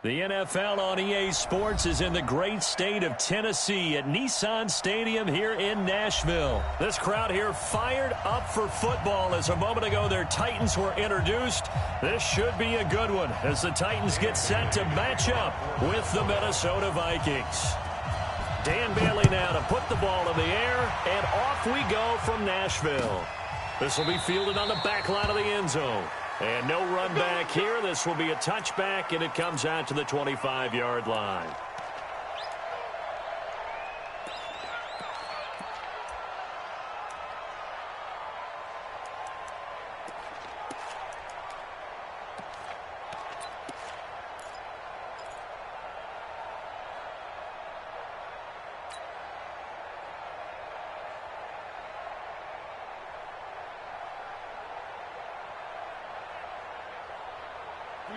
The NFL on EA Sports is in the great state of Tennessee at Nissan Stadium here in Nashville. This crowd here fired up for football as a moment ago their Titans were introduced. This should be a good one as the Titans get set to match up with the Minnesota Vikings. Dan Bailey now to put the ball in the air, and off we go from Nashville. This will be fielded on the back line of the end zone. And no run back here. This will be a touchback, and it comes out to the 25-yard line.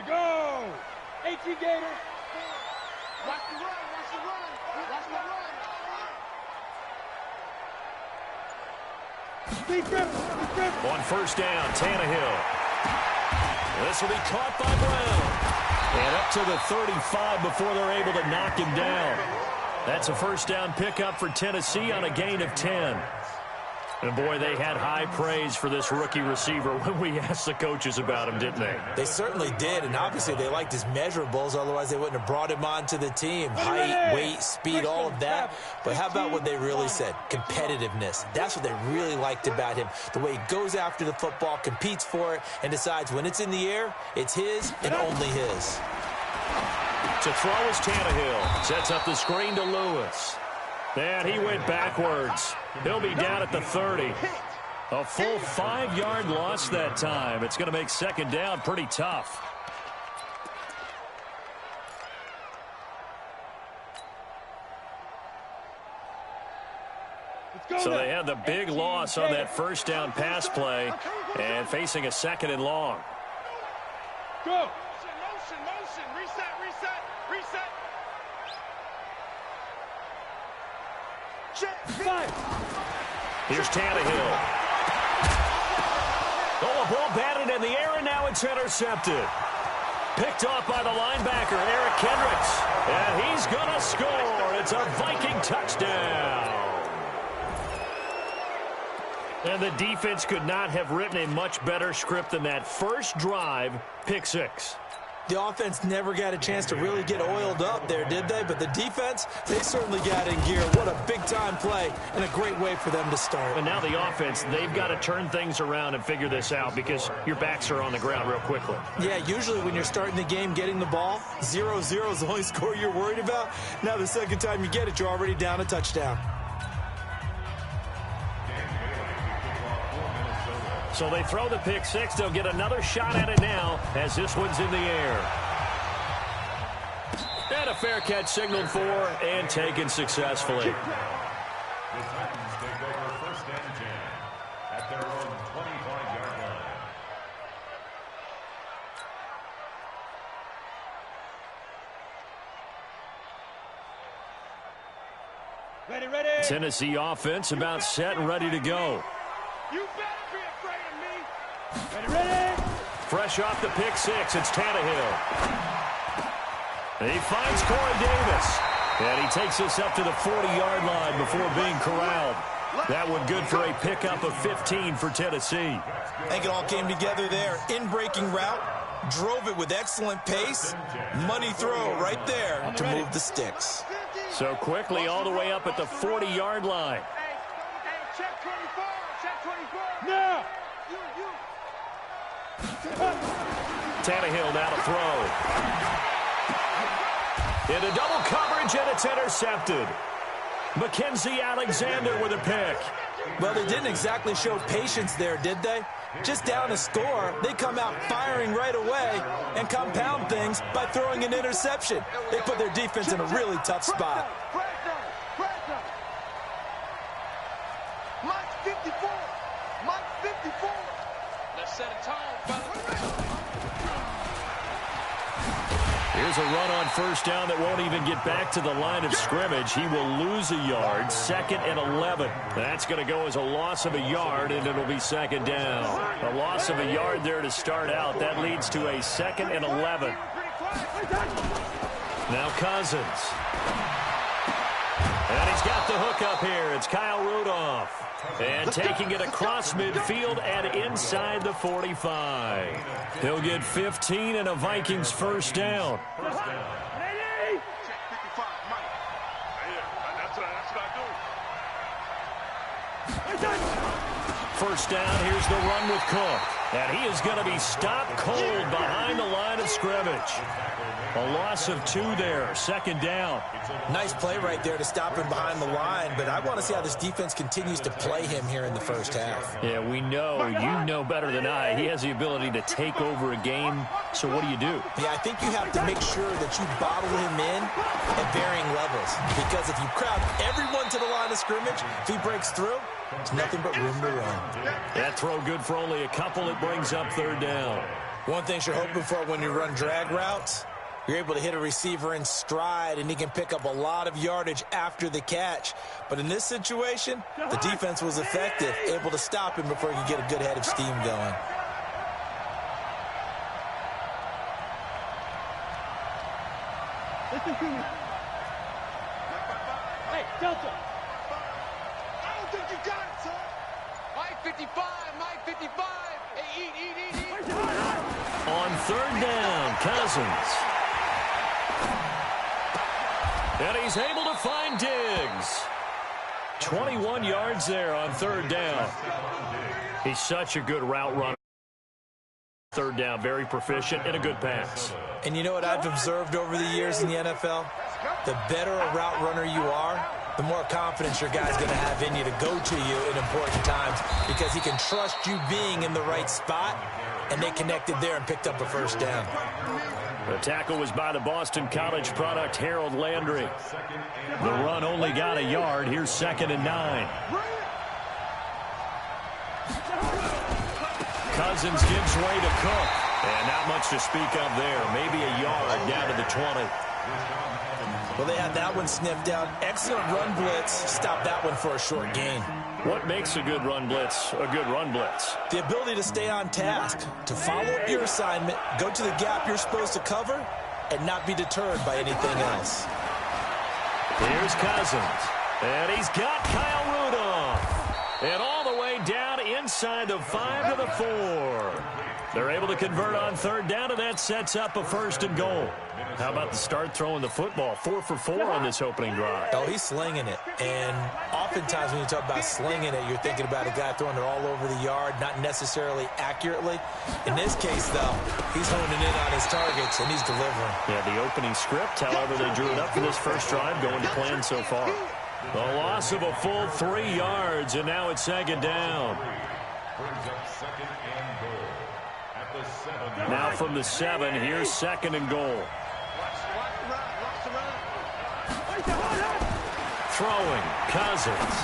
Go! AT Gator! Watch the run, watch the run, watch the run! Defense! On first down, Tannehill. This will be caught by Brown. And up to the 35 before they're able to knock him down. That's a first down pickup for Tennessee on a gain of 10. And, boy, they had high praise for this rookie receiver when we asked the coaches about him, didn't they? They certainly did, and obviously they liked his measurables. Otherwise, they wouldn't have brought him onto the team. Height, weight, speed, all of that. But how about what they really said? Competitiveness. That's what they really liked about him. The way he goes after the football, competes for it, and decides when it's in the air, it's his and only his. To throw is Tannehill. Sets up the screen to Lewis. And he went backwards. He'll be down at the 30. A full 5-yard loss that time. It's going to make second down pretty tough. So they had the big loss on that first down pass play and facing a second and long. Go! Motion, motion, reset, reset, reset. Here's Tannehill. Oh, a ball batted in the air, and now it's intercepted. Picked off by the linebacker, Eric Kendricks. And he's going to score. It's a Viking touchdown. And the defense could not have written a much better script than that first drive, pick six. The offense never got a chance to really get oiled up there, did they? But the defense, they certainly got in gear. What a big-time play and a great way for them to start. And now the offense, they've got to turn things around and figure this out because your backs are on the ground real quickly. Yeah, usually when you're starting the game getting the ball, 0-0 is the only score you're worried about. Now the second time you get it, you're already down a touchdown. So they throw the pick six. They'll get another shot at it now as this one's in the air. And a fair catch signaled for and taken successfully. The Titans take over first and 10 at their own 25-yard line. Ready, ready. Tennessee offense about set and ready to go. You better be afraid of me. Ready, ready. Fresh off the pick six, it's Tannehill. And he finds Corey Davis. And he takes us up to the 40-yard line before being corralled. That one good for a pickup of 15 for Tennessee. I think it all came together there. In-breaking route, drove it with excellent pace. Money throw right there to move the sticks. So quickly all the way up at the 40-yard line. Hey, check 24, check 24. Now. Tannehill now to throw. Into double coverage, and it's intercepted. Mackenzie Alexander with a pick. Well, they didn't exactly show patience there, did they? Just down a score, they come out firing right away and compound things by throwing an interception. They put their defense in a really tough spot. Mike 54. Mike 54. Let's set a tone. Here's a run on first down that won't even get back to the line of scrimmage. He will lose a yard, second and 11. That's going to go as a loss of a yard, and it'll be second down. A loss of a yard there to start out. That leads to a second and 11. Now Cousins. And he's got the hook up here. It's Kyle Rudolph. And taking it across midfield and inside the 45. He'll get 15 and a Vikings first down. First down, here's the run with Cook. And he is going to be stopped cold behind the line of scrimmage. A loss of 2 there, second down. Nice play right there to stop him behind the line, but I want to see how this defense continues to play him here in the first half. Yeah, we know. You know better than I. He has the ability to take over a game, so what do you do? Yeah, I think you have to make sure that you bottle him in at varying levels, because if you crowd everyone to the line of scrimmage, if he breaks through, it's nothing but room to run. That throw good for only a couple. It brings up third down. One thing you're hoping for when you run drag routes, you're able to hit a receiver in stride, and he can pick up a lot of yardage after the catch. But in this situation, the defense was effective, able to stop him before he could get a good head of steam going. Listen to me. Hey, Delta. I don't think you got it, son. Mike 55, Mike 55. Hey, eat. On third down, Cousins. And he's able to find Diggs. 21 yards there on third down. He's such a good route runner. Third down, very proficient and a good pass. And you know what I've observed over the years in the NFL? The better a route runner you are, the more confidence your guy's going to have in you to go to you in important times, because he can trust you being in the right spot, and they connected there and picked up a first down. The tackle was by the Boston College product, Harold Landry. The run only got a yard. Here's 2nd and 9. Cousins gives way to Cook. And not much to speak of there. Maybe a yard down to the 20. Well, they had that one sniffed out. Excellent run blitz. Stop that one for a short gain. What makes a good run blitz a good run blitz? The ability to stay on task, to follow up your assignment, go to the gap you're supposed to cover, and not be deterred by anything else. Here's Cousins. And he's got Kyle Rudolph. And all the way down inside the 5 to the 4. They're able to convert on third down, and that sets up a 1st and goal. How about the start throwing the football? 4 for 4 on this opening drive. Oh, he's slinging it. And oftentimes when you talk about slinging it, you're thinking about a guy throwing it all over the yard, not necessarily accurately. In this case, though, he's honing in on his targets, and he's delivering. Yeah, the opening script, however, they drew it up for this first drive, going to plan so far. A loss of a full 3 yards, and now it's 2nd down. Now from the 7, here's 2nd and goal. Throwing, Cousins.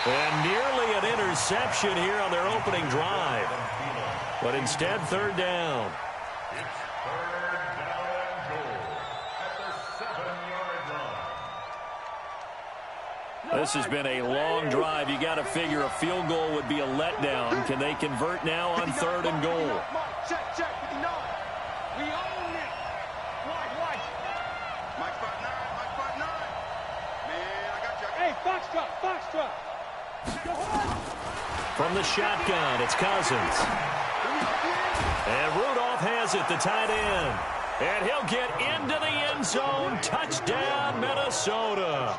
And nearly an interception here on their opening drive. But instead, 3rd down. This has been a long drive. You got to figure a field goal would be a letdown. Can they convert now on 3rd and goal? Check, 59. We own it. Wide. Mike 59. Man, I got you. Hey, Foxtrot. From the shotgun, it's Cousins. And Rudolph has it, the tight end. And he'll get into the end zone. Touchdown, Minnesota.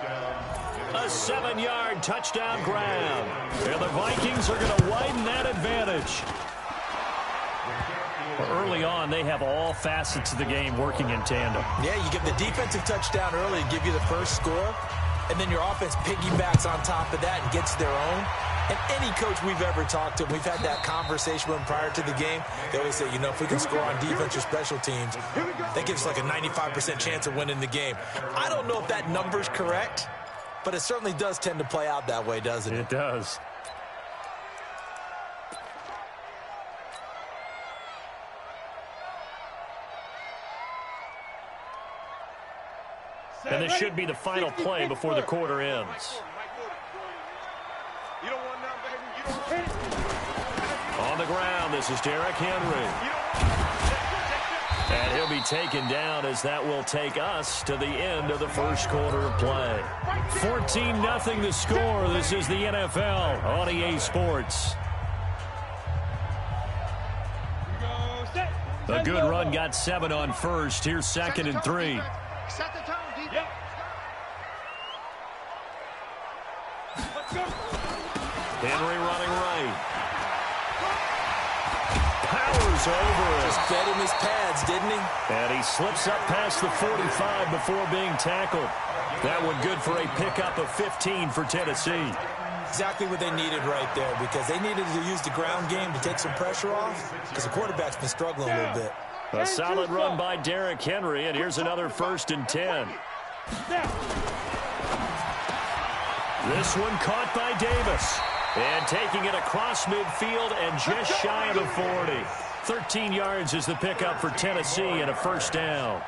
A 7-yard touchdown grab. And the Vikings are going to widen that advantage. Early on, they have all facets of the game working in tandem. Yeah, you get the defensive touchdown early to give you the first score, and then your offense piggybacks on top of that and gets their own. And any coach we've ever talked to, we've had that conversation with them prior to the game. They always say, you know, if we can score on defense or special teams, that gives us like a 95% chance of winning the game. I don't know if that number's correct, but it certainly does tend to play out that way, doesn't it? It does. And this should be the final play before the quarter ends. On the ground, this is Derrick Henry. And he'll be taken down as that will take us to the end of the first quarter of play. 14-0 the score. This is the NFL on EA Sports. A good run got 7 on first. Here's 2nd and 3. Set the tone, defense. Let's go. Henry running right. Powers over it. Just fed him his pads, didn't he? And he slips up past the 45 before being tackled. That one good for a pickup of 15 for Tennessee. Exactly what they needed right there, because they needed to use the ground game to take some pressure off, because the quarterback's been struggling a little bit. A solid run by Derrick Henry, and here's another 1st and 10. This one caught by Davis. And taking it across midfield and just shy of the 40. 13 yards is the pickup for Tennessee and a 1st down.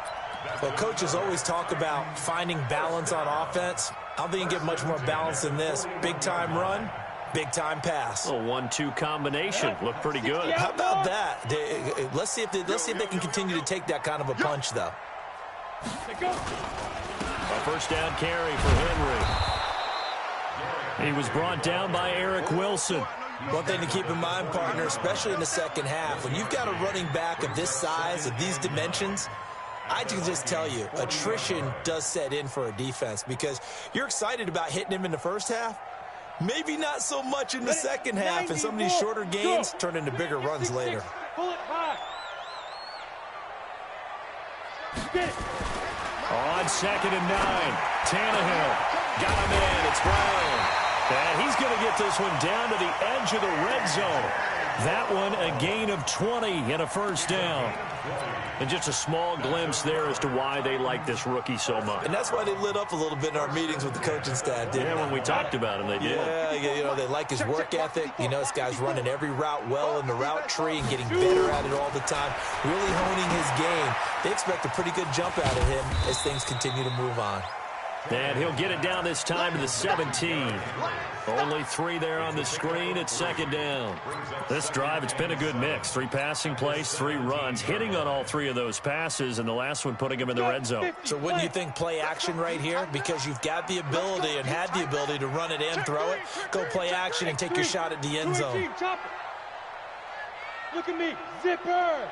Well, coaches always talk about finding balance on offense. I don't think you can get much more balance than this. Big-time run, big-time pass. A 1-2 combination. Looked pretty good. How about that? Let's see if they can continue to take that kind of a punch, though. A 1st down carry for Henry. He was brought down by Eric Wilson. One thing to keep in mind, partner, especially in the second half, when you've got a running back of this size, of these dimensions, I can just tell you, attrition does set in for a defense, because you're excited about hitting him in the first half. Maybe not so much in the second half, and some of these shorter gains turn into bigger runs later. On 2nd and 9, Tannehill got him in. It's Brown. And he's going to get this one down to the edge of the red zone. That one a gain of 20 and a 1st down. And just a small glimpse there as to why they like this rookie so much. And that's why they lit up a little bit in our meetings with the coaching staff, didn't they? Yeah, when we talked about him, they did. Yeah, you know, they like his work ethic. You know, this guy's running every route well in the route tree and getting better at it all the time, really honing his game. They expect a pretty good jump out of him as things continue to move on. And he'll get it down this time to the 17. Only 3 there on the screen. It's 2nd down. This drive, it's been a good mix. 3 passing plays, 3 runs, hitting on all 3 of those passes, and the last one putting him in the red zone. So wouldn't you think play action right here? Because you've got the ability and had the ability to run it and throw it. Go play action and take your shot at the end zone. Look at me, zipper.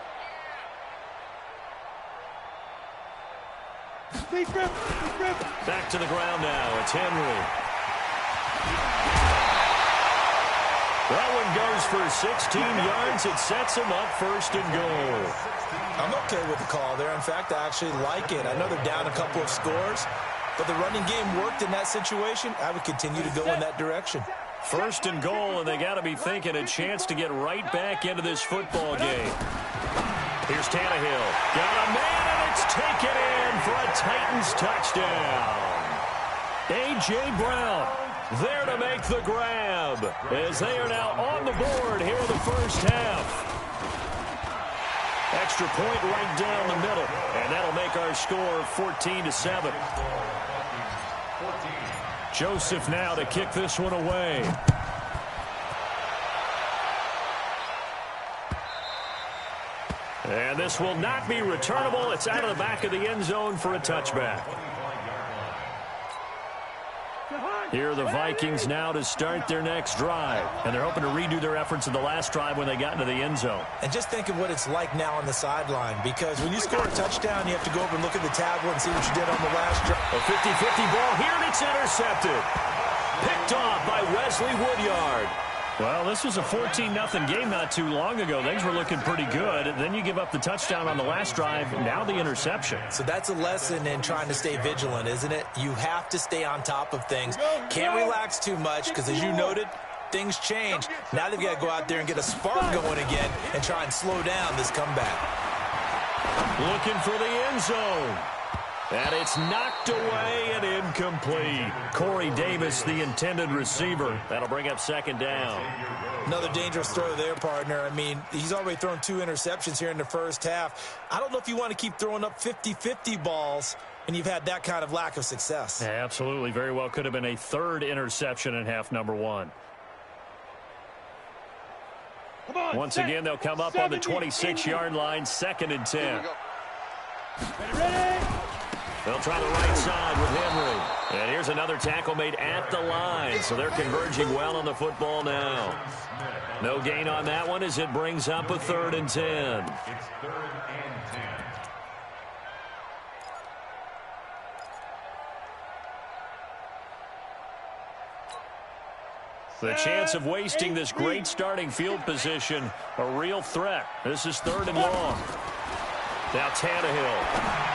Back to the ground now. It's Henry. That one goes for 16 yards. It sets him up 1st and goal. I'm okay with the call there. In fact, I actually like it. I know they're down a couple of scores, but the running game worked in that situation. I would continue to go in that direction. 1st and goal, and they got to be thinking a chance to get right back into this football game. Here's Tannehill. Got a man, and it's taken in for a Titans touchdown. A.J. Brown there to make the grab as they are now on the board here in the first half. Extra point right down the middle, and that'll make our score 14-7. Joseph now to kick this one away. And this will not be returnable. It's out of the back of the end zone for a touchback. Here are the Vikings now to start their next drive. And they're hoping to redo their efforts in the last drive when they got into the end zone. And just think of what it's like now on the sideline, because when you score a touchdown, you have to go over and look at the tablet and see what you did on the last drive. A 50-50 ball here, and it's intercepted. Picked off by Wesley Woodyard. Well, this was a 14-0 game not too long ago. Things were looking pretty good. Then you give up the touchdown on the last drive. Now the interception. So that's a lesson in trying to stay vigilant, isn't it? You have to stay on top of things. Can't relax too much because, as you noted, things change. Now they've got to go out there and get a spark going again and try and slow down this comeback. Looking for the end zone. And it's knocked away and incomplete. Corey Davis, the intended receiver. That'll bring up 2nd down. Another dangerous throw there, partner. I mean, he's already thrown 2 interceptions here in the first half. I don't know if you want to keep throwing up 50-50 balls and you've had that kind of lack of success. Yeah, absolutely. Very well could have been a 3rd interception in half number 1. Once again, they'll come up on the 26-yard line, 2nd and 10. They'll try the right side with Henry. And here's another tackle made at the line. So they're converging well on the football now. No gain on that one as it brings up a 3rd and 10. It's 3rd and 10. The chance of wasting this great starting field position, a real threat. This is 3rd and long. Now Tannehill.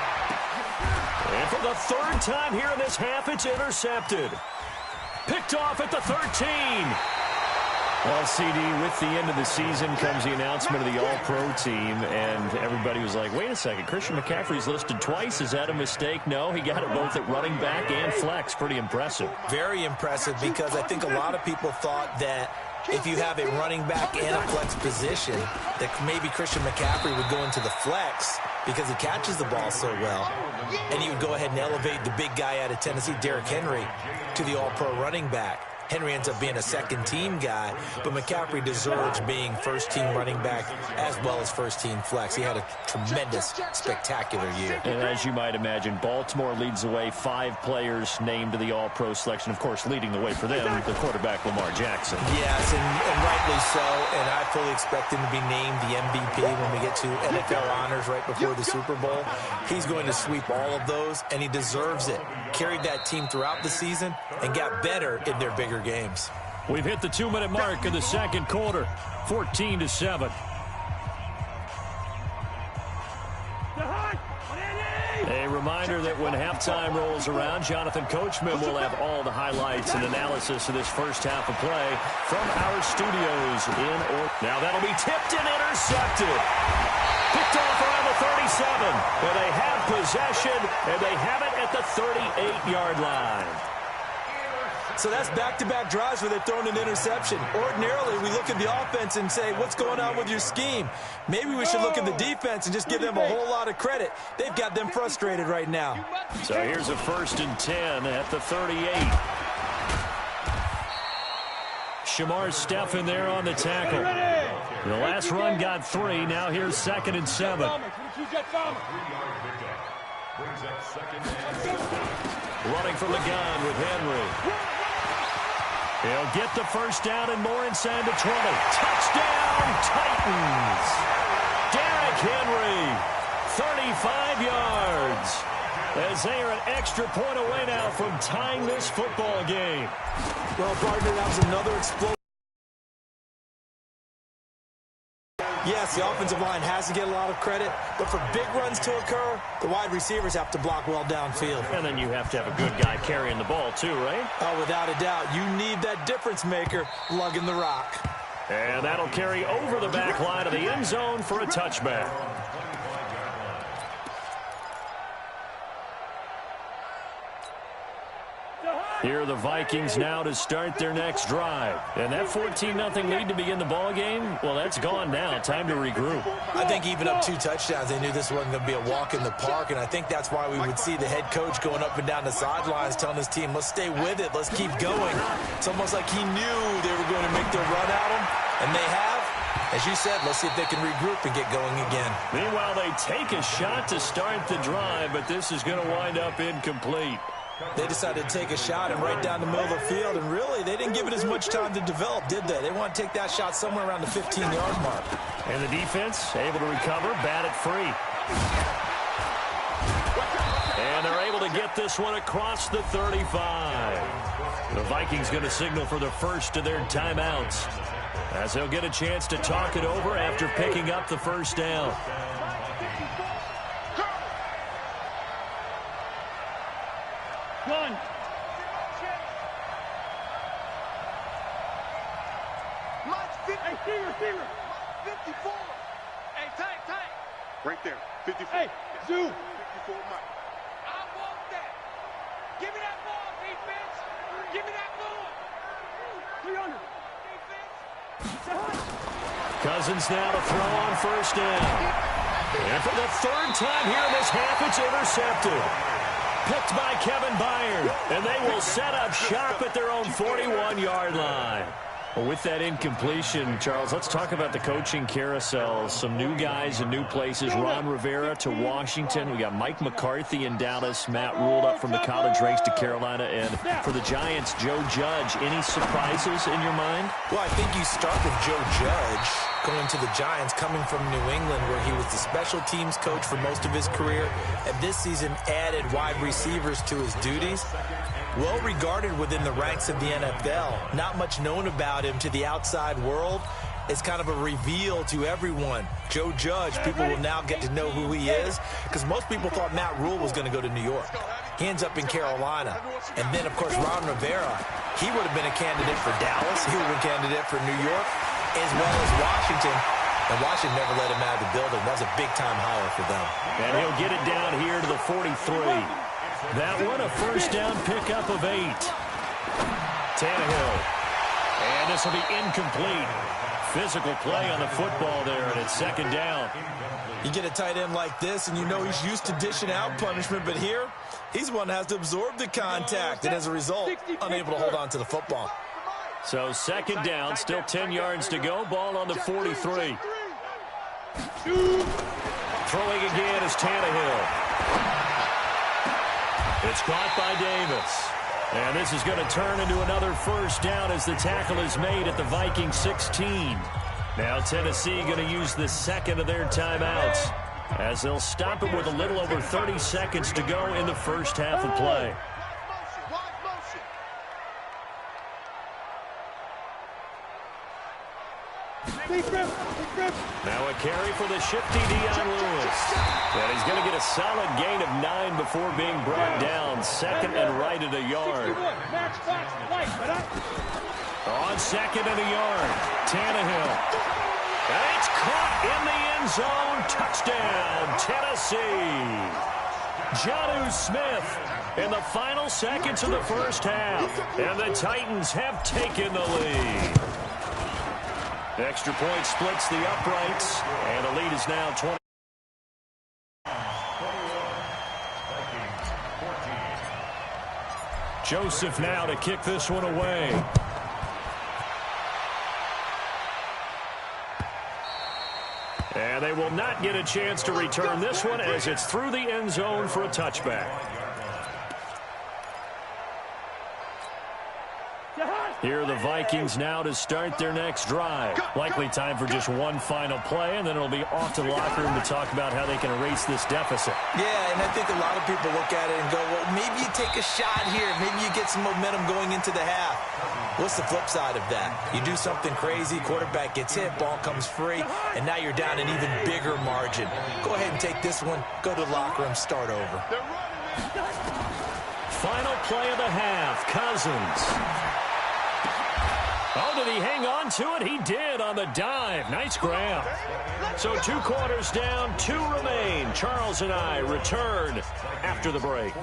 And for the 3rd time here in this half, it's intercepted. Picked off at the 13. Well, CD, with the end of the season comes the announcement of the All-Pro team, and everybody was like, wait a second, Christian McCaffrey's listed twice. Is that a mistake? No, he got it both at running back and flex. Pretty impressive. Very impressive, because I think a lot of people thought that if you have a running back and a flex position, that maybe Christian McCaffrey would go into the flex because he catches the ball so well. And he would go ahead and elevate the big guy out of Tennessee, Derrick Henry, to the All-Pro running back. Henry ends up being a second-team guy, but McCaffrey deserves being first-team running back as well as first-team flex. He had a tremendous, spectacular year. And as you might imagine, Baltimore leads the way. 5 players named to the All-Pro selection. Of course, leading the way for them, the quarterback Lamar Jackson. Yes, and rightly so. And I fully expect him to be named the MVP when we get to NFL honors right before the Super Bowl. He's going to sweep all of those, and he deserves it. Carried that team throughout the season and got better in their bigger games. We've hit the 2-minute mark in the second quarter, 14-7. A reminder that when halftime rolls around, Jonathan Coachman will have all the highlights and analysis of this first half of play from our studios in Orlando. Now that'll be tipped and intercepted. Picked off around the 37. And they have possession, and they have it at the 38-yard line. So that's back-to-back drives where they've thrown an interception. Ordinarily, we look at the offense and say, what's going on with your scheme? Maybe we should look at the defense and just give them a whole lot of credit. They've got them frustrated right now. So here's a 1st and 10 at the 38. Shamar Stephen there on the tackle. The last run got 3. Now here's 2nd and 7. Running from the gun with Henry. He'll get the first down and more inside the 20. Touchdown, Titans. Derrick Henry, 35 yards. As they are an extra point away now from tying this football game. Well, partner, that was another explosion. Yes, the offensive line has to get a lot of credit, but for big runs to occur, the wide receivers have to block well downfield. And then you have to have a good guy carrying the ball too, right? Oh, without a doubt. You need that difference maker lugging the rock. And that'll carry over the back line of the end zone for a touchback. Here are the Vikings now to start their next drive. And that 14-0 lead to begin the ball game, well, that's gone now. Time to regroup. I think even up 2 touchdowns, they knew this wasn't going to be a walk in the park, and I think that's why we would see the head coach going up and down the sidelines telling his team, let's stay with it, let's keep going. It's almost like he knew they were going to make their run at him, and they have. As you said, let's see if they can regroup and get going again. Meanwhile, they take a shot to start the drive, but this is going to wind up incomplete. They decided to take a shot and right down the middle of the field, and really, they didn't give it as much time to develop, did they? They want to take that shot somewhere around the 15-yard mark. And the defense able to recover, bat it free. And they're able to get this one across the 35. The Vikings going to signal for the first of their timeouts, as they'll get a chance to talk it over after picking up the first down. One. Hey, Stever. 54. Hey, tank. Right there. 54. Hey, Zoo. 54, Mike. I want that. Give me that ball, defense. Give me that ball. 300. Defense. Cousins now to throw on first down. And for the 3rd time here in this half, it's intercepted. Picked by Kevin Byard, and they will set up shop at their own 41-yard line. Well, with that incompletion, Charles, let's talk about the coaching carousel. Some new guys in new places. Ron Rivera to Washington. We got Mike McCarthy in Dallas. Matt Rule up from the college ranks to Carolina. And for the Giants, Joe Judge. Any surprises in your mind? Well, I think you start with Joe Judge going to the Giants, coming from New England, where he was the special teams coach for most of his career, and this season added wide receivers to his duties. Well regarded within the ranks of the NFL. Not much known about him to the outside world. It's kind of a reveal to everyone. Joe Judge, people will now get to know who he is, because most people thought Matt Rule was going to go to New York. He ends up in Carolina. And then, of course, Ron Rivera, he would have been a candidate for Dallas. He would have been a candidate for New York, as well as Washington. And Washington never let him out of the building. That was a big-time hire for them. And he'll get it down here to the 43. That one, a first down pickup of 8. Tannehill. And this will be incomplete. Physical play on the football there, and it's second down. You get a tight end like this, and you know he's used to dishing out punishment, but here, he's one that has to absorb the contact, and as a result, unable to hold on to the football. So second down, still 10 yards to go. Ball on the 43. Throwing again is Tannehill. It's caught by Davis. And this is going to turn into another first down as the tackle is made at the Vikings 16. Now Tennessee going to use the second of their timeouts, as they'll stop it with a little over 30 seconds to go in the first half of play. Now a carry for the shifty Dion Lewis. And he's going to get a solid gain of 9 before being brought down. Second and right at a yard. On second and a yard, Tannehill. And it's caught in the end zone. Touchdown, Tennessee. Jonnu Smith in the final seconds of the first half. And the Titans have taken the lead. Extra point splits the uprights, and the lead is now 20. Joseph now to kick this one away. And they will not get a chance to return this one, as it's through the end zone for a touchback. Here are the Vikings now to start their next drive. Likely time for just one final play, and then it'll be off to the locker room to talk about how they can erase this deficit. Yeah, and I think a lot of people look at it and go, well, maybe you take a shot here. Maybe you get some momentum going into the half. What's the flip side of that? You do something crazy, quarterback gets hit, ball comes free, and now you're down an even bigger margin. Go ahead and take this one, go to the locker room, start over. Final play of the half, Cousins. Oh, did he hang on to it? He did on the dive. Nice grab. So 2 quarters down, 2 remain. Charles and I return after the break.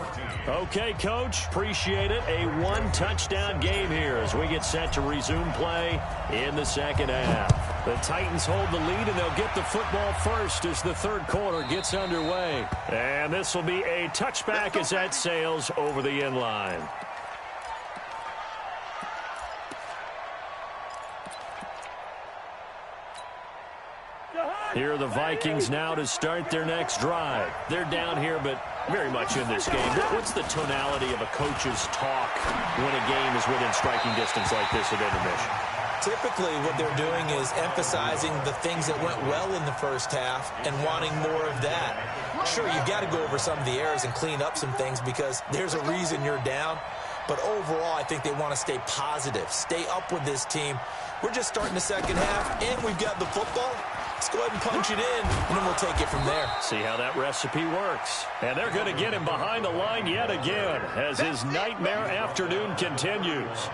Okay, Coach, appreciate it. A 1-touchdown game here as we get set to resume play in the second half. The Titans hold the lead, and they'll get the football first as the third quarter gets underway. And this will be a touchback as that sails over the end line. Here are the Vikings now to start their next drive. They're down here, but very much in this game. What's the tonality of a coach's talk when a game is within striking distance like this at intermission? Typically, what they're doing is emphasizing the things that went well in the first half and wanting more of that. Sure, you've got to go over some of the errors and clean up some things because there's a reason you're down. But overall, I think they want to stay positive, stay up with this team. We're just starting the second half, and we've got the football. Let's go ahead and punch it in, and then we'll take it from there. See how that recipe works. And they're going to get him behind the line yet again as his nightmare afternoon continues.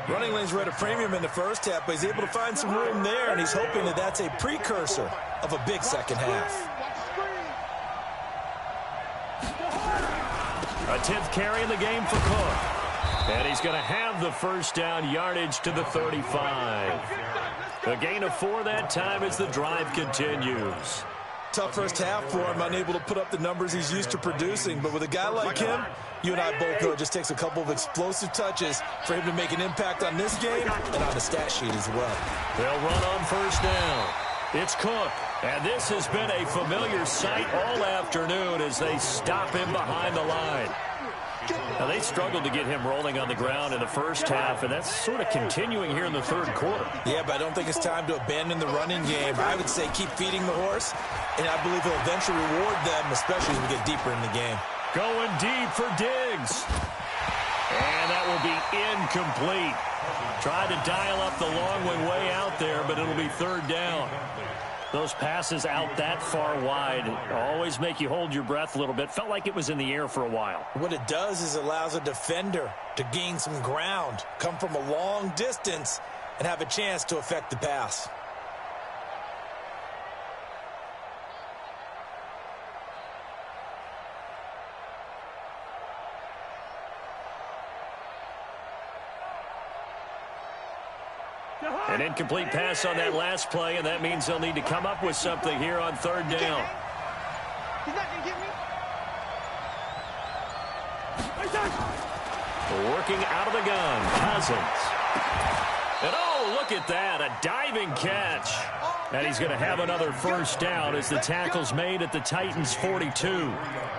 Running lanes were at a premium in the first half, but he's able to find some room there, and he's hoping that that's a precursor of a big second half. A 10th carry in the game for Cook. And he's going to have the first down, yardage to the 35. A gain of 4 that time as the drive continues. tough first half for him, unable to put up the numbers he's used to producing. But with a guy like him, you and I both know it just takes a couple of explosive touches for him to make an impact on this game and on the stat sheet as well. They'll run on first down. It's Cook. And this has been a familiar sight all afternoon as they stop him behind the line. Now, they struggled to get him rolling on the ground in the first half, and that's sort of continuing here in the third quarter. Yeah, but I don't think it's time to abandon the running game. I would say keep feeding the horse, and I believe he'll eventually reward them, especially as we get deeper in the game. Going deep for Diggs. And that will be incomplete. Tried to dial up the long one way out there, but it'll be third down. Those passes out that far wide always make you hold your breath a little bit. Felt like it was in the air for a while. What it does is it allows a defender to gain some ground, come from a long distance, and have a chance to affect the pass. An incomplete pass on that last play, and that means they'll need to come up with something here on third down. He's not going to get me. Working out of the gun, Cousins. And oh, look at that, a diving catch. And he's going to have another first down as the tackle's made at the Titans' 42.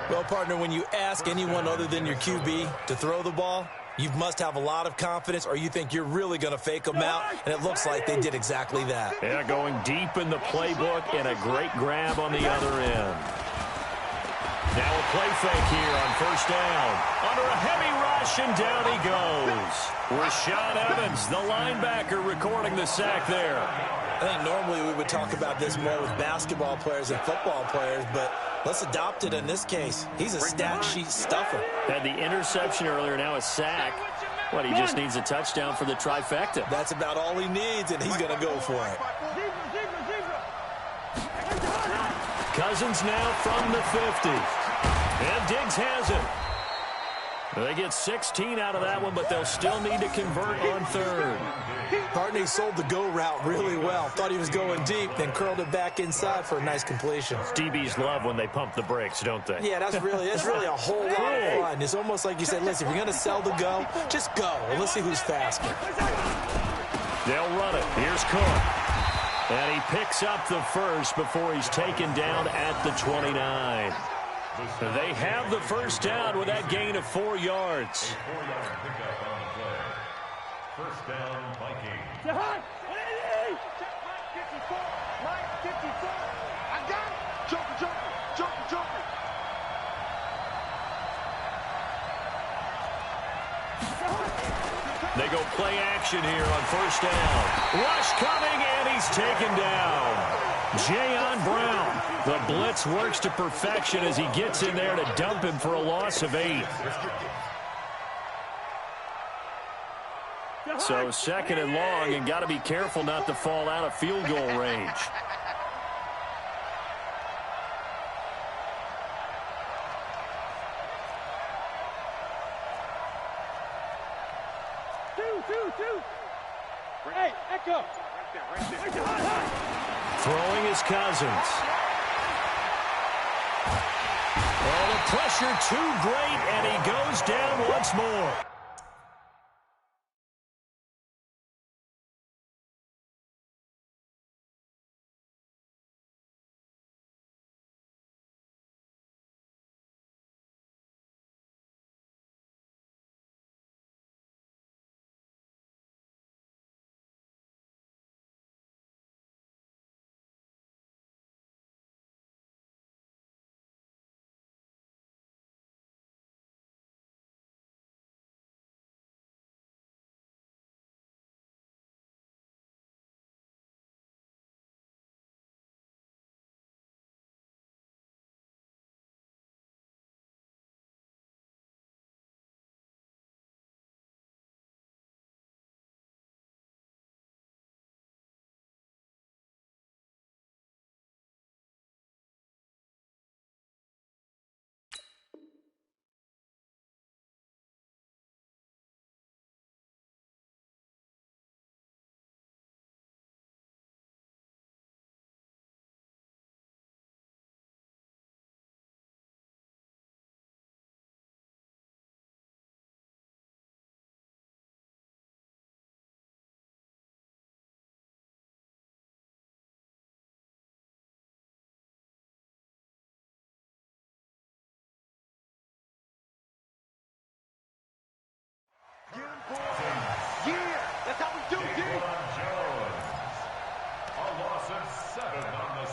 Well, partner, when you ask anyone other than your QB to throw the ball, you must have a lot of confidence, or you think you're really going to fake them out, and it looks like they did exactly that. Yeah, going deep in the playbook and a great grab on the other end. Now a play fake here on first down. Under a heavy rush, and down he goes. Rashaan Evans, the linebacker, recording the sack there. I think normally we would talk about this more with basketball players and football players, but let's adopt it in this case. He's a stat sheet stuffer. Had the interception earlier, now a sack. What, he just needs a touchdown for the trifecta. That's about all he needs, and he's going to go for it. Cousins now from the 50. And Diggs has it. They get 16 out of that one, but they'll still need to convert on third. Partney sold the go route really well. Thought he was going deep, then curled it back inside for a nice completion. DBs love when they pump the brakes, don't they? Yeah, that's really a whole lot of fun. It's almost like you said, listen, if you're going to sell the go, just go. And let's see who's faster. They'll run it. Here's Cook. And he picks up the first before he's taken down at the 29. They have the first down with that gain of 4 yards. First down, Vikings. Mike 54. I got it. Joker. They go play action here on first down. Rush coming, and he's taken down. Jayon Brown. The blitz works to perfection as he gets in there to dump him for a loss of 8. So second and long, and got to be careful not to fall out of field goal range. Two. Hey, echo. Right there. Throwing is Cousins. Oh, the pressure too great, and he goes down once more.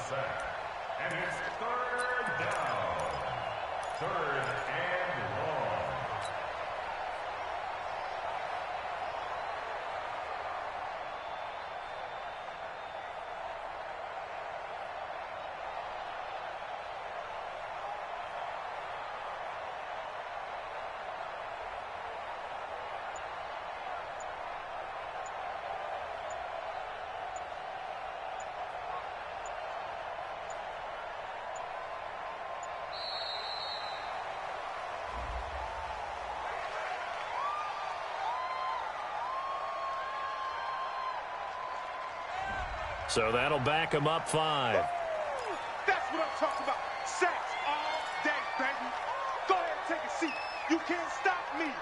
sack. And it's third down. Third and long. So that'll back him up 5. That's what I'm talking about. Sacks all day, baby. Go ahead and take a seat. You can't stop me.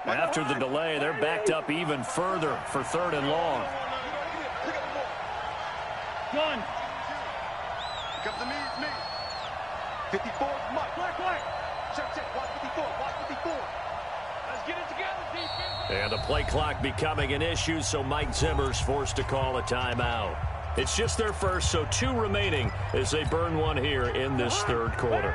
After the delay, they're backed up even further for 3rd and long. Gun. Here comes the me, it's me. 54 is Mike. Black. Check. Watch 54. Watch 54. Let's get it together, defense. And the play clock becoming an issue, so Mike Zimmer's forced to call a timeout. It's just their first, so 2 remaining as they burn one here in this 3rd quarter.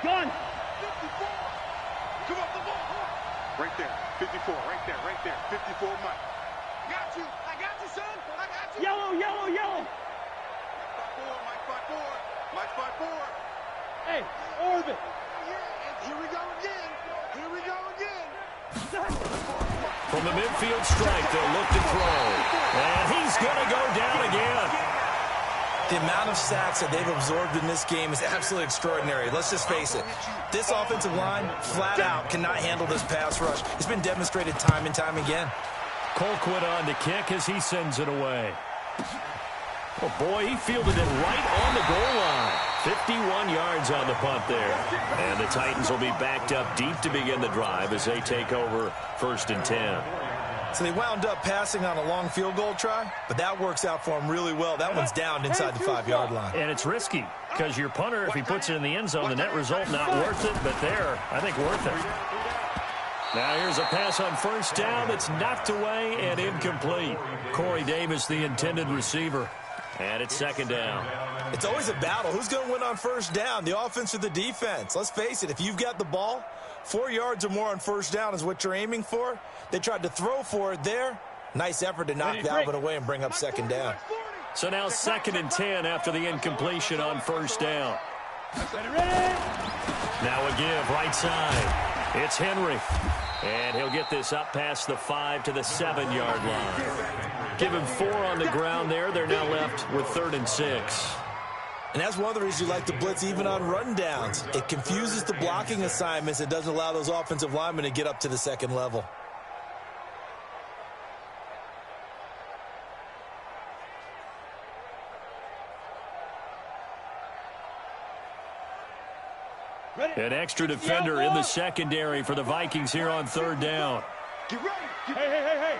Gun! 54! Come on, come on! Right there, 54, right there, 54, Mike. Got you, I got you, son, I got you! Yellow! Mike 5-4. Hey, orbit! Here we go again! From the midfield strike, they'll look to throw. And he's going to go down again. The amount of sacks that they've absorbed in this game is absolutely extraordinary. Let's just face it. This offensive line, flat out, cannot handle this pass rush. It's been demonstrated time and time again. Colquitt on to kick as he sends it away. Oh, boy, he fielded it right on the goal line. 51 yards on the punt there. And the Titans will be backed up deep to begin the drive as they take over 1st and 10. So they wound up passing on a long field goal try, but that works out for them really well. That one's down inside the 5-yard line. And it's risky because your punter, if he puts it in the end zone, the net result not worth it, but there, I think worth it. Now here's a pass on first down that's knocked away and incomplete. Corey Davis, the intended receiver. And it's second down. It's always a battle. Who's going to win on first down, the offense or the defense? Let's face it, if you've got the ball, 4 yards or more on first down is what you're aiming for. They tried to throw for it there. Nice effort to knock that one away and bring up second down. So now 2nd and 10 after the incompletion on first down. Now a give right side. It's Henry. And he'll get this up past the 5 to the 7-yard line. Give him 4 on the ground there. They're now left with 3rd and 6. And that's one of the reasons you like to blitz even on rundowns. It confuses the blocking assignments. It doesn't allow those offensive linemen to get up to the second level. An extra defender in the secondary for the Vikings here on 3rd down. Get ready. Hey.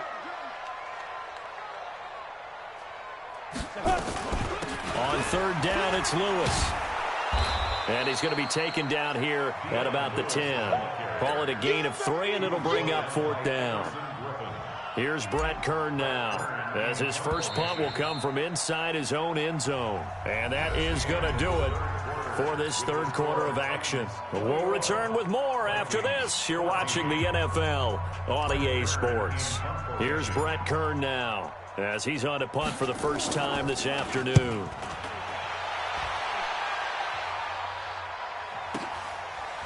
On 3rd down, it's Lewis. And he's going to be taken down here at about the 10. Call it a gain of 3, and it'll bring up 4th down. Here's Brett Kern now, as his first punt will come from inside his own end zone. And that is going to do it for this 3rd quarter of action. We'll return with more after this. You're watching the NFL on EA Sports. Here's Brett Kern now, as he's on to punt for the first time this afternoon.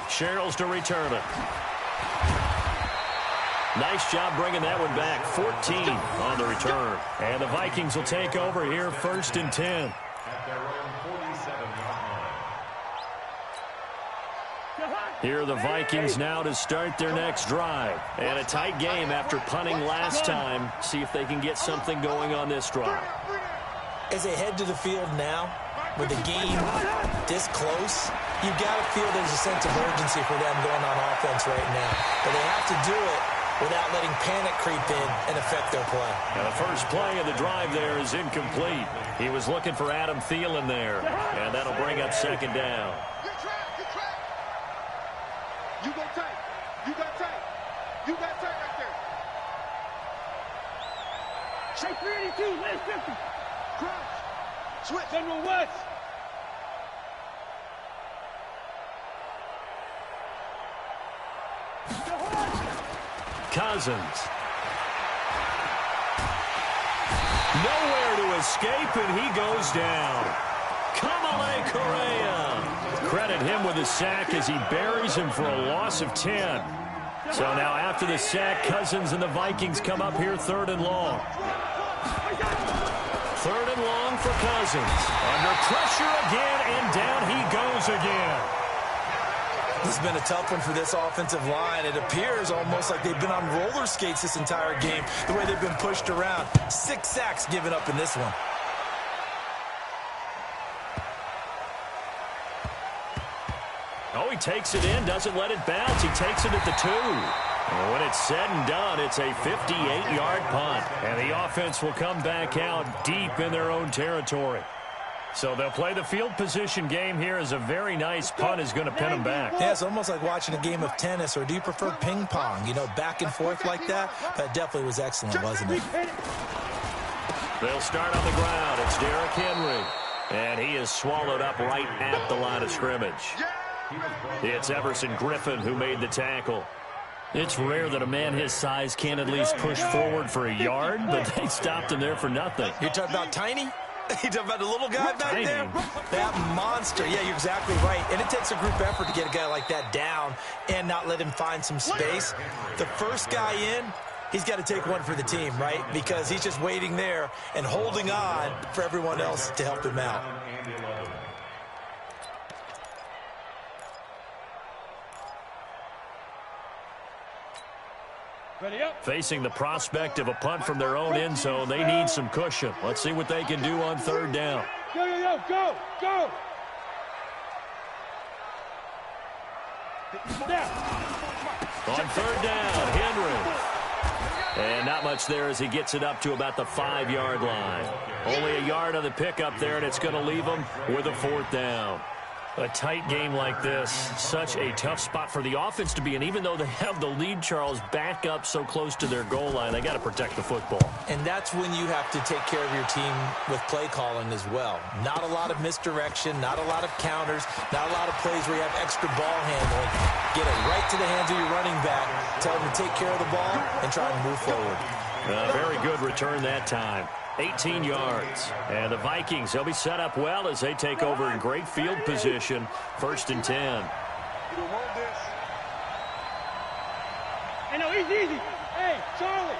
Sherrills to return it. Nice job bringing that one back. 14 on the return. And the Vikings will take over here 1st and 10. Here are the Vikings now to start their next drive. And a tight game after punting last time. See if they can get something going on this drive. As they head to the field now, with the game this close, you got to feel there's a sense of urgency for them going on offense right now. But they have to do it without letting panic creep in and affect their play. And the first play of the drive there is incomplete. He was looking for Adam Thielen there. And that'll bring up 2nd down. You go tight. You got tight. You got tight right there. Shake 382, last 50. Crouch. Switch. General West. Cousins. Nowhere to escape, and he goes down. Kamale Correa. Credit him with a sack as he buries him for a loss of 10. So now after the sack, Cousins and the Vikings come up here 3rd and long. 3rd and long for Cousins. Under pressure again, and down he goes again. This has been a tough one for this offensive line. It appears almost like they've been on roller skates this entire game, the way they've been pushed around. 6 sacks given up in this one. Oh, he takes it in, doesn't let it bounce. He takes it at the 2. And when it's said and done, it's a 58-yard punt. And the offense will come back out deep in their own territory. So they'll play the field position game here as a very nice punt is going to pin them back. Yeah, it's almost like watching a game of tennis, or do you prefer ping pong? You know, back and forth like that? That definitely was excellent, wasn't it? They'll start on the ground. It's Derrick Henry. And he is swallowed up right at the line of scrimmage. It's Everson Griffin who made the tackle. It's rare that a man his size can't at least push forward for a yard, but they stopped him there for nothing. You're talking about tiny? You're talking about the little guy back there? That monster. Yeah, you're exactly right. And it takes a group effort to get a guy like that down and not let him find some space. The first guy in, he's got to take one for the team, right? Because he's just waiting there and holding on for everyone else to help him out. Facing the prospect of a punt from their own end zone, they need some cushion. Let's see what they can do on 3rd down. Go! On 3rd down, Henry. And not much there as he gets it up to about the 5-yard line. Only a yard on the pickup there, and it's going to leave him with a 4th down. A tight game like this, such a tough spot for the offense to be in. Even though they have the lead, Charles, back up so close to their goal line, they got to protect the football. And that's when you have to take care of your team with play calling as well. Not a lot of misdirection, not a lot of counters, not a lot of plays where you have extra ball handling. Get it right to the hands of your running back, tell them to take care of the ball, and try and move forward. Very good return that time. 18 yards. And the Vikings, they'll be set up well as they take over in great field position. 1st and 10. Hey, no, easy. Hey, Charlie.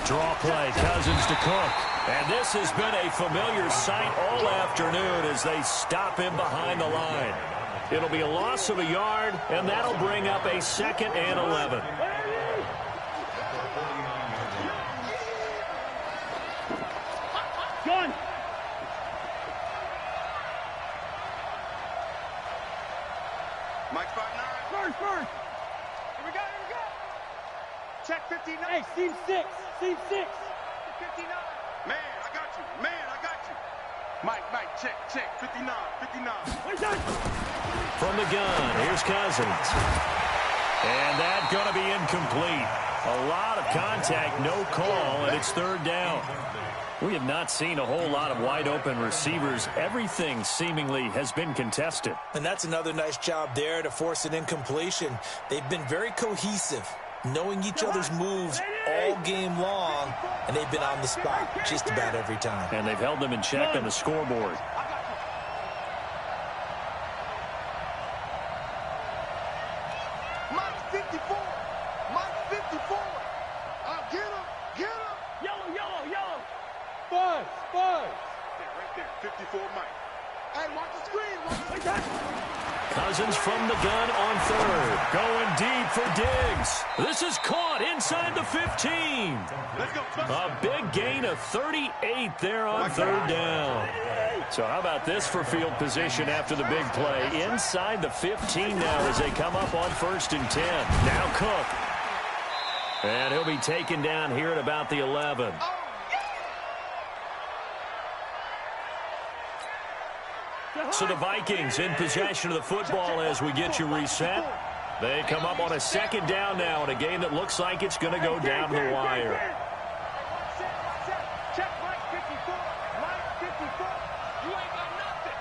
Draw play, Cousins to Cook. And this has been a familiar sight all afternoon as they stop him behind the line. It'll be a loss of a yard, and that'll bring up a 2nd and 11. Gun. Mike 5'9". First. Here we go. Check 59. Hey, seam 6. 59. Man, I got you. Mike, check. 59. From the gun, here's Cousins. And that's going to be incomplete. A lot of contact, no call, and it's 3rd down. We have not seen a whole lot of wide-open receivers. Everything seemingly has been contested. And that's another nice job there to force an incompletion. They've been very cohesive, knowing each other's moves all game long, and they've been on the spot just about every time. And they've held them in check on the scoreboard. Mike 54. Get him. Yellow. Buzz. Right there. 54 Mike. Hey, watch the screen. Cousins from the gun on 3rd. Going deep for Diggs. This is caught inside the 15. Let's go. A big gain of 38 there on 3rd down. So how about this for field position after the big play? Inside the 15 now as they come up on 1st and 10. Now Cook. And he'll be taken down here at about the 11. So the Vikings in possession of the football as we get you reset. They come up on a 2nd down now in a game that looks like it's going to go down to the wire. Check Mike 54. Mike 54. You ain't got nothing.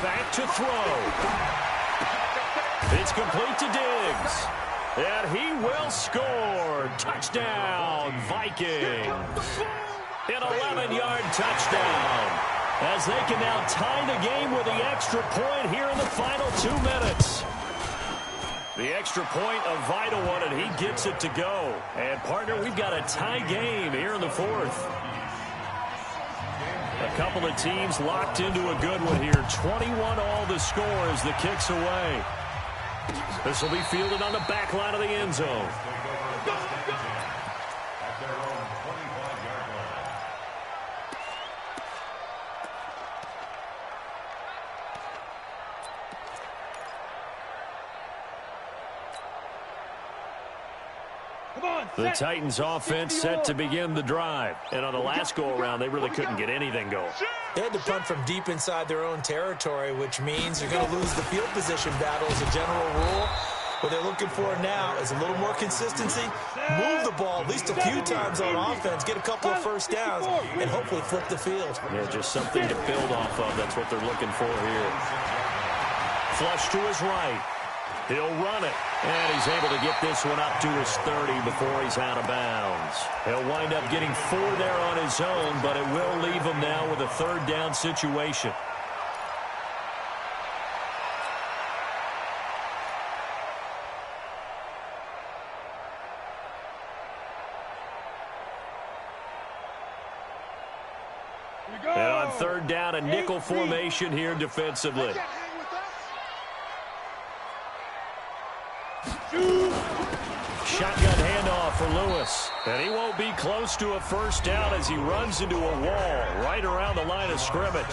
Back to throw. It's complete to Diggs. And he will score. Touchdown, Vikings. An 11-yard touchdown. As they can now tie the game with the extra point here in the final 2 minutes. The extra point, a vital one, and he gets it to go. And, partner, we've got a tie game here in the 4th. A couple of teams locked into a good one here. 21 all the score as the kick's away. This will be fielded on the back line of the end zone. The Titans offense set to begin the drive. And on the last go-around, they really couldn't get anything going. They had to punt from deep inside their own territory, which means they're going to lose the field position battle as a general rule. What they're looking for now is a little more consistency, move the ball at least a few times on offense, get a couple of 1st downs, and hopefully flip the field. Yeah, just something to build off of. That's what they're looking for here. Flush to his right. He'll run it, and he's able to get this one up to his 30 before he's out of bounds. He'll wind up getting 4 there on his own, but it will leave him now with a 3rd down situation. And on 3rd down, a nickel formation here defensively. Shotgun handoff for Lewis. And he won't be close to a 1st down as he runs into a wall right around the line of scrimmage.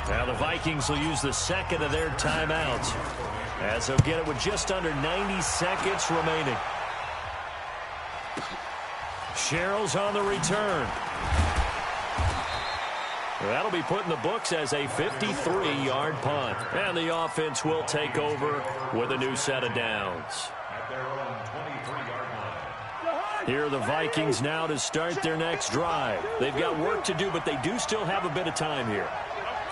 Now the Vikings will use the 2nd of their timeouts. as they'll get it with just under 90 seconds remaining. Sherrill's on the return. That'll be put in the books as a 53-yard punt. And the offense will take over with a new set of downs. At their own 23-yard line. Here are the Vikings now to start their next drive. They've got work to do, but they do still have a bit of time here.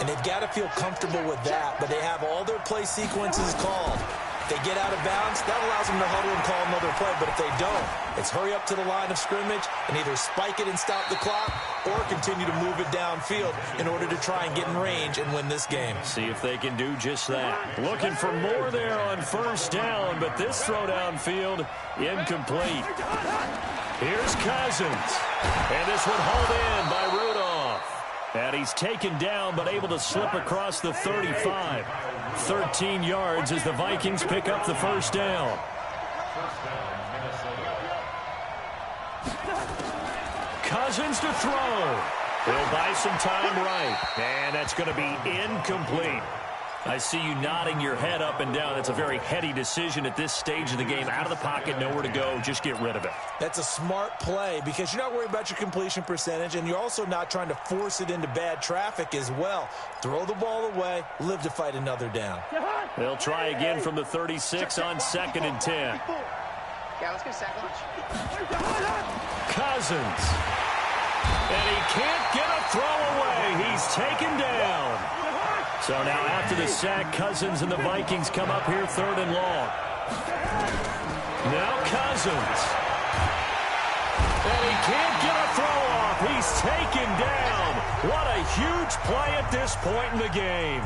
And they've got to feel comfortable with that, but they have all their play sequences called. If they get out of bounds, that allows them to huddle and call another play, but if they don't, it's hurry up to the line of scrimmage and either spike it and stop the clock or continue to move it downfield in order to try and get in range and win this game. See if they can do just that. Looking for more there on first down, but this throw downfield incomplete. Here's Cousins, and this one hauled in by Rudolph. And he's taken down but able to slip across the 35. 13 yards as the Vikings pick up the first down. Cousins to throw. He'll buy some time right. And that's going to be incomplete. I see you nodding your head up and down. That's a very heady decision at this stage of the game. Out of the pocket, nowhere to go. Just get rid of it. That's a smart play because you're not worried about your completion percentage, and you're also not trying to force it into bad traffic as well. Throw the ball away, live to fight another down. They'll try again from the 36 on 2nd and 10. Yeah, let's get a sack lunch. Cousins. And he can't get a throw away. He's taken down. So now after the sack, Cousins and the Vikings come up here 3rd and long. Now Cousins. And he can't get a throw off. He's taken down. What a huge play at this point in the game.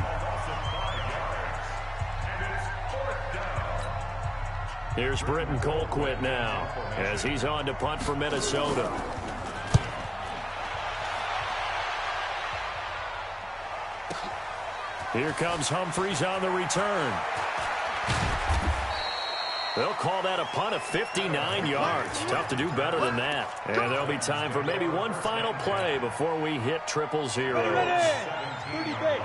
Here's Britton Colquitt now as he's on to punt for Minnesota. Here comes Humphries on the return. They'll call that a punt of 59 yards. Tough to do better than that. And there'll be time for maybe one final play before we hit 000.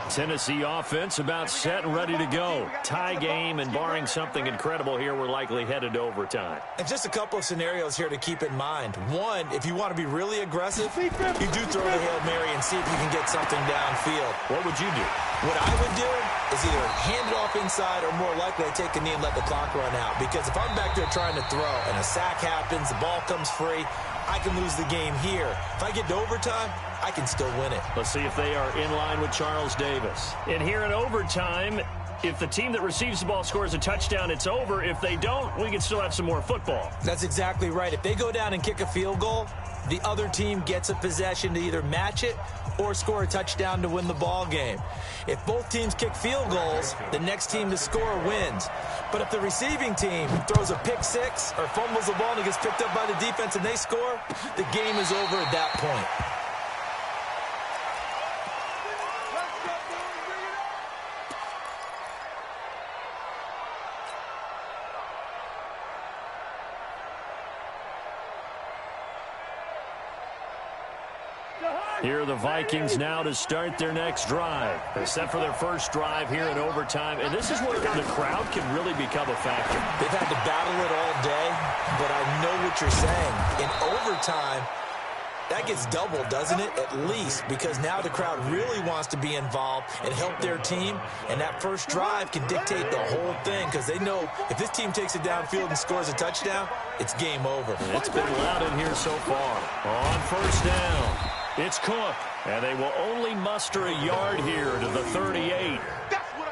Tennessee offense about set and ready to go. Tie game, and barring something incredible here, we're likely headed to overtime. And just a couple of scenarios here to keep in mind. One, if you want to be really aggressive, you do throw the Hail Mary and see if you can get something downfield. What would you do? What I would do is either hand it off inside or more likely I take a knee and let the clock run out. Because if I'm back there trying to throw and a sack happens, the ball comes free, I can lose the game here. If I get to overtime, I can still win it. Let's see if they are in line with Charles Davis. And here in overtime, if the team that receives the ball scores a touchdown, it's over. If they don't, we can still have some more football. That's exactly right. If they go down and kick a field goal, the other team gets a possession to either match it or score a touchdown to win the ball game. If both teams kick field goals, the next team to score wins. But if the receiving team throws a pick six or fumbles the ball and it gets picked up by the defense and they score, the game is over at that point. Here are the Vikings now to start their next drive. They're set for their first drive here in overtime, and this is where the crowd can really become a factor. They've had to battle it all day, but I know what you're saying. In overtime, that gets doubled, doesn't it? At least, because now the crowd really wants to be involved and help their team, and that first drive can dictate the whole thing because they know if this team takes it downfield and scores a touchdown, it's game over. It's been loud in here so far. On first down, it's Cook, and they will only muster a yard here to the 38.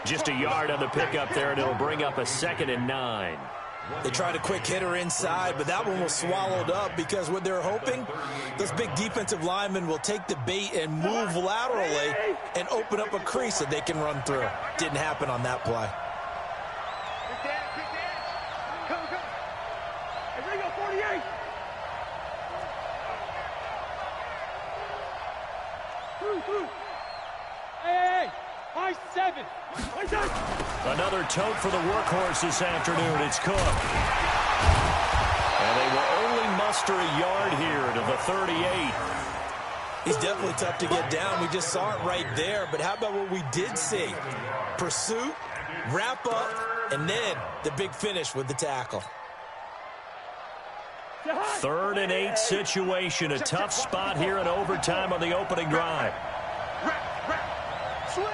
Just a yard on the pickup there, and it'll bring up a 2nd and 9. They tried a quick hitter inside, but that one was swallowed up because what they're hoping, those big defensive linemen will take the bait and move laterally and open up a crease that they can run through. Didn't happen on that play. Another tote for the workhorse this afternoon. It's Cook. And they will only muster a yard here to the 38. He's definitely tough to get down. We just saw it right there. But how about what we did see? Pursuit wrap up, and then the big finish with the tackle. 3rd and 8 situation. A tough spot here in overtime on the opening drive. Switch.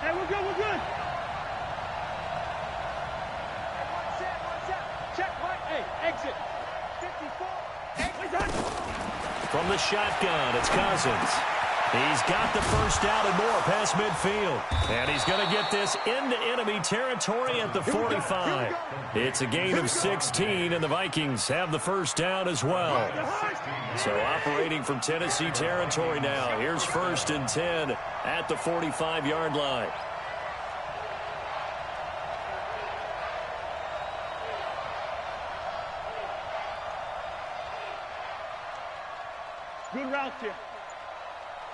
Hey, we're good, we're good. One set. Check, right. Hey, exit. 54. From the shotgun, it's Cousins. He's got the first down and more past midfield. And he's going to get this into enemy territory at the 45. It's a gain of 16, and the Vikings have the first down as well. So operating from Tennessee territory now. Here's 1st and 10 at the 45-yard line. Good routes here.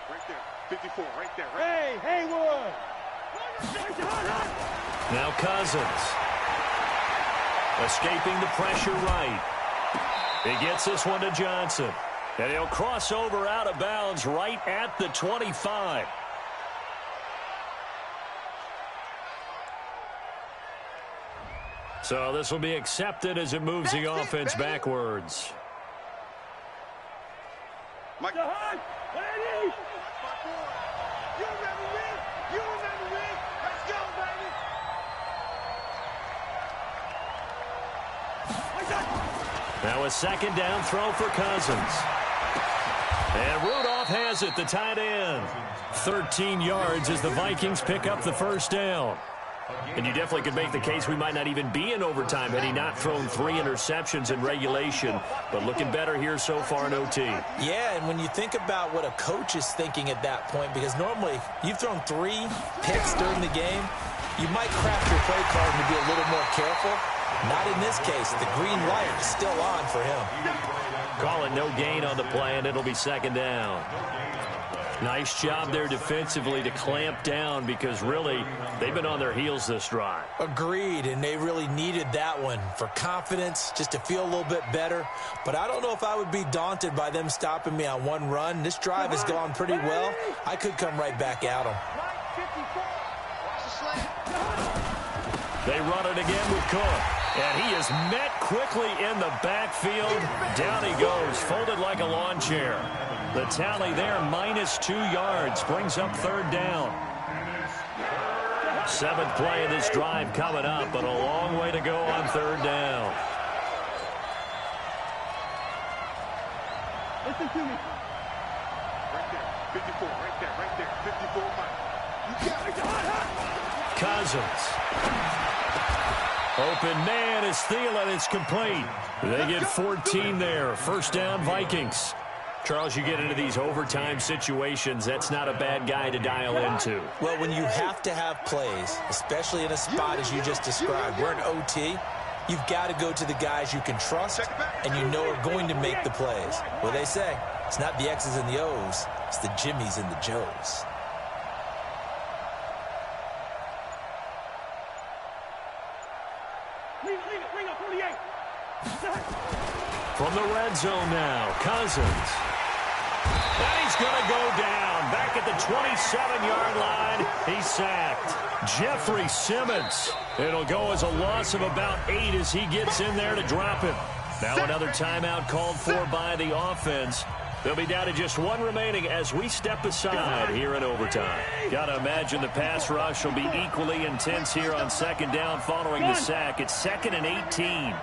Right there. 54, right there. Hey, Haywood. Now Cousins. Escaping the pressure right. He gets this one to Johnson. And he'll cross over out of bounds right at the 25. So this will be accepted as it moves the offense backwards. Mike. Lady. You remember me? Let's go, baby. Now a 2nd down throw for Cousins. And Rudolph has it, the tight end. 13 yards as the Vikings pick up the first down. And you definitely could make the case we might not even be in overtime had he not thrown 3 interceptions in regulation. But looking better here so far in OT. Yeah, and when you think about what a coach is thinking at that point, because normally you've thrown 3 picks during the game, you might craft your play card and be a little more careful. Not in this case. The green light is still on for him. Call it no gain on the play, and it'll be 2nd down. Nice job there defensively to clamp down because really they've been on their heels this drive. Agreed, and they really needed that one for confidence, just to feel a little bit better. But I don't know if I would be daunted by them stopping me on one run. This drive has gone pretty well. I could come right back at them. They run it again with Cook. And he is met quickly in the backfield. Down he goes, folded like a lawn chair. The tally there, -2 yards, brings up 3rd down. 7th play of this drive coming up, but a long way to go on 3rd down. Listen to me. Right there. 54, right there. 54, Mike. You got it. Cousins. Open man is Thielen. It's complete. They get 14 there. First down, Vikings. Charles, you get into these overtime situations, that's not a bad guy to dial into. Well, when you have to have plays, especially in a spot as you just described, we're in OT, you've got to go to the guys you can trust and you know are going to make the plays. Well, they say, it's not the X's and the O's, it's the Jimmys and the Joes. Bring up 48. From the red zone now, Cousins. And he's going to go down. Back at the 27-yard line, he's sacked. Jeffrey Simmons. It'll go as a loss of about 8 as he gets in there to drop him. Now another timeout called for by the offense. They'll be down to just 1 remaining as we step aside here in overtime. Got to imagine the pass rush will be equally intense here on 2nd down following the sack. It's 2nd and 18.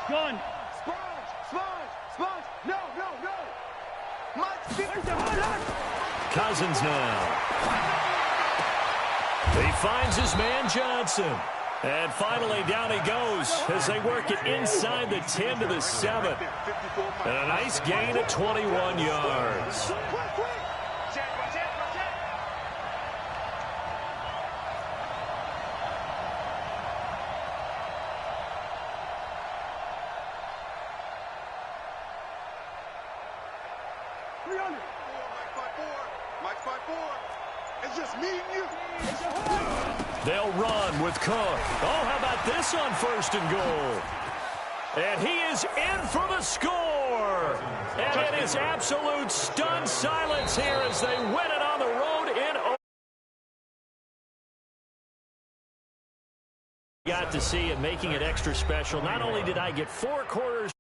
Gun. Sponge. No. Cousins now. He finds his man Johnson. And finally down he goes as they work it inside the 10 to the 7. And a nice gain of 21 yards. It's just me and you. They'll run with Cook. Oh, how about this on 1st and goal? And he is in for the score. And it is absolute stunned silence here as they win it on the road in. Got to see it, making it extra special. Not only did I get 4 quarters.